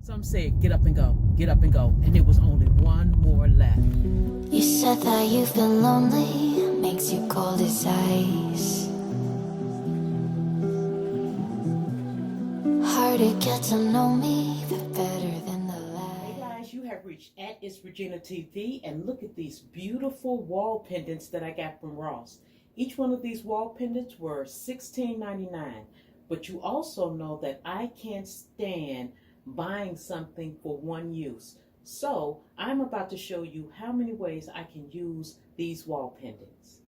Some said, get up and go, get up and go, and there was only one more left. You said that you've been lonely, makes you cold as ice. Hard to get to know me, but better than the light. Hey guys, you have reached at It's Regina TV, and look at these beautiful wall pendants that I got from Ross. Each one of these wall pendants were $16.99, but you also know that I can't stand buying something for one use. So I'm about to show you how many ways I can use these wall pendants.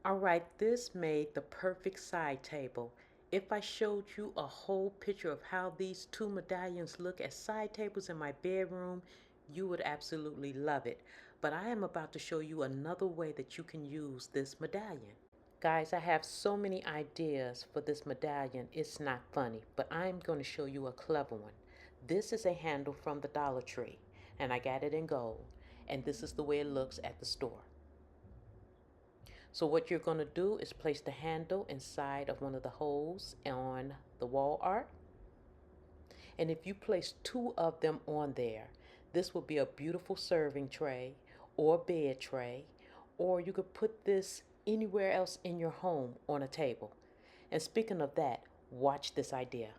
Alright, this made the perfect side table. If I showed you a whole picture of how these two medallions look as side tables in my bedroom, you would absolutely love it. But I am about to show you another way that you can use this medallion. Guys, I have so many ideas for this medallion, it's not funny, but I'm going to show you a clever one. This is a handle from the Dollar Tree, and I got it in gold, and this is the way it looks at the store. So what you're going to do is place the handle inside of one of the holes on the wall art. And if you place two of them on there, this will be a beautiful serving tray or bed tray, or you could put this anywhere else in your home on a table. And speaking of that, watch this idea.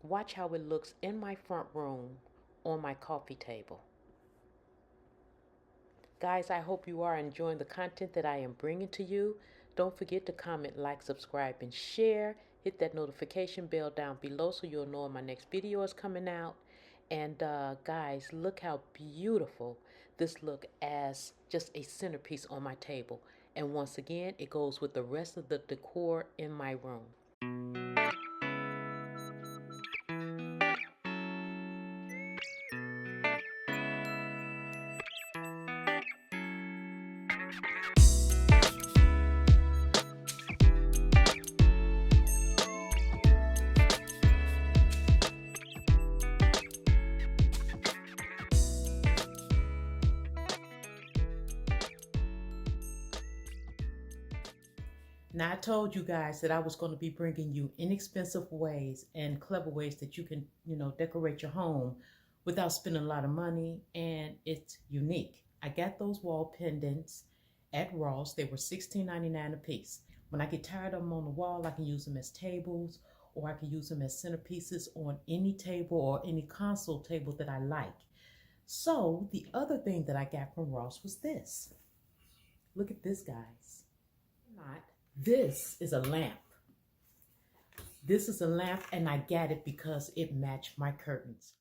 Watch how it looks in my front room on my coffee table. Guys, I hope you are enjoying the content that I am bringing to you. Don't forget to comment, like, subscribe, and share. Hit that notification bell down below so you'll know when my next video is coming out. And guys, look how beautiful this look as just a centerpiece on my table. And once again, it goes with the rest of the decor in my room. Now, I told you guys that I was going to be bringing you inexpensive ways and clever ways that you can, decorate your home without spending a lot of money, and it's unique. I got those wall pendants at Ross. They were $16.99 a piece. When I get tired of them on the wall, I can use them as tables, or I can use them as centerpieces on any table or any console table that I like. So the other thing that I got from Ross was this. Look at this, guys. Not. This is a lamp. This is a lamp, and I got it because it matched my curtains.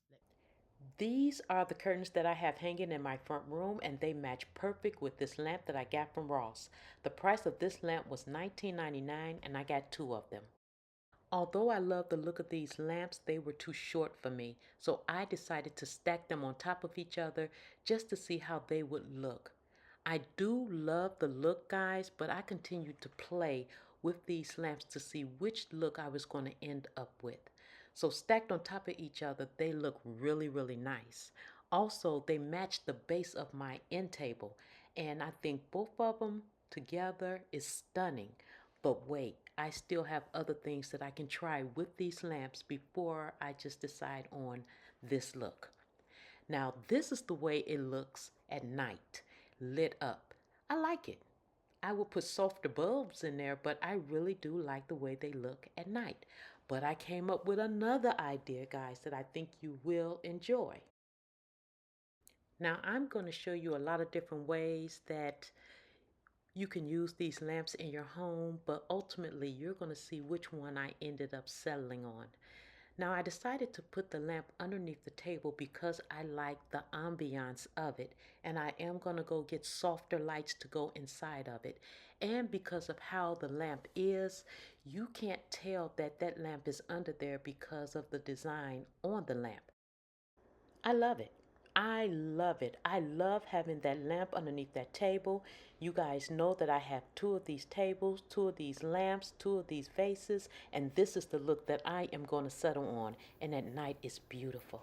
These are the curtains that I have hanging in my front room, and they match perfect with this lamp that I got from Ross. The price of this lamp was $19.99, and I got two of them. Although I love the look of these lamps, they were too short for me, so I decided to stack them on top of each other just to see how they would look. I do love the look, guys, but I continued to play with these lamps to see which look I was going to end up with. So stacked on top of each other, they look really, really nice. Also, they match the base of my end table, and I think both of them together is stunning. But wait, I still have other things that I can try with these lamps before I just decide on this look. Now, this is the way it looks at night, lit up. I like it. I will put softer bulbs in there, but I really do like the way they look at night. But I came up with another idea, guys, that I think you will enjoy. Now, I'm going to show you a lot of different ways that you can use these lamps in your home, but ultimately you're going to see which one I ended up settling on. Now, I decided to put the lamp underneath the table because I like the ambiance of it, and I am going to go get softer lights to go inside of it. And because of how the lamp is, You can't tell that that lamp is under there because of the design on the lamp. I love it. I love it. I love having that lamp underneath that table. You guys know that I have two of these tables, two of these lamps, two of these vases, and this is the look that I am going to settle on. And at night it's beautiful.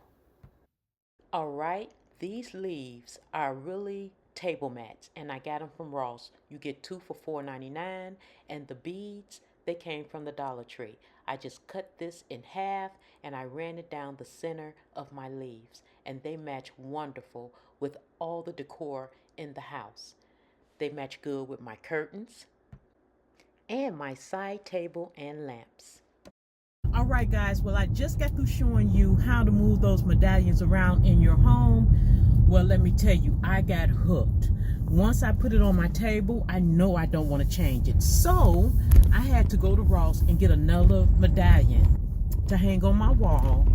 All right, these leaves are really table mats, and I got them from Ross. You get two for $4.99, and the beads, they came from the Dollar Tree. I just cut this in half and I ran it down the center of my leaves, and they match wonderful with all the decor in the house. They match good with my curtains and my side table and lamps. All right, guys. Well, I just got through showing you how to move those medallions around in your home. Well, let me tell you, I got hooked. Once I put it on my table, I know I don't want to change it. So I had to go to Ross and get another medallion to hang on my wall.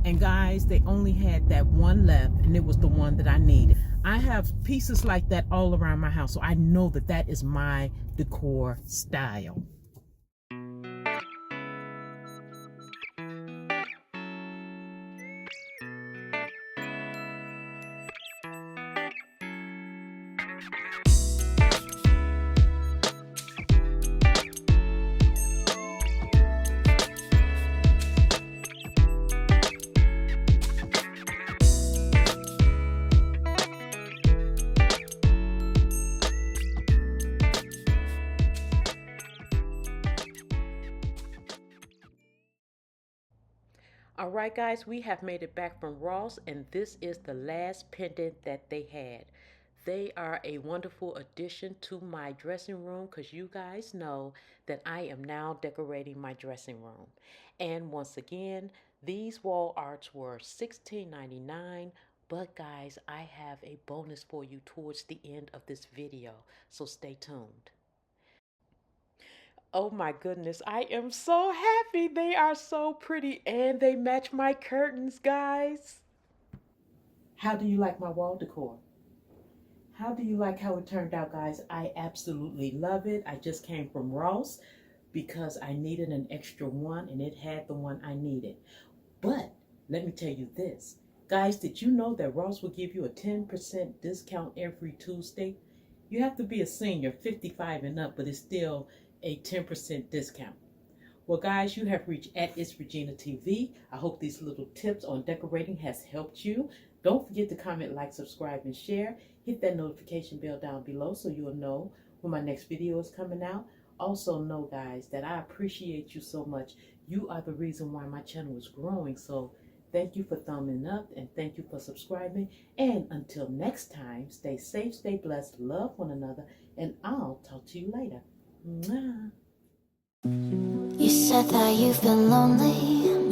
And guys, they only had that one left, and it was the one that I needed. I have pieces like that all around my house, so I know that that is my decor style. All right, guys, we have made it back from Ross, and this is the last pendant that they had. They are a wonderful addition to my dressing room because you guys know that I am now decorating my dressing room. And once again, these wall arts were $16.99. But guys, I have a bonus for you towards the end of this video, so stay tuned. Oh my goodness, I am so happy. They are so pretty and they match my curtains, guys. How do you like my wall decor? How do you like how it turned out, guys? I absolutely love it. I just came from Ross because I needed an extra one and it had the one I needed. But let me tell you this. Guys, did you know that Ross will give you a 10% discount every Tuesday? You have to be a senior, 55 and up, but it's still a 10% discount. Well, guys, you have reached at It's Regina TV. I hope these little tips on decorating has helped you. Don't forget to comment, like, subscribe, and share. Hit that notification bell down below so you'll know when my next video is coming out. Also know, guys, that I appreciate you so much. You are the reason why my channel is growing. So thank you for thumbing up and thank you for subscribing. And until next time, stay safe, stay blessed, love one another, and I'll talk to you later. Mwah. You said that you've been lonely.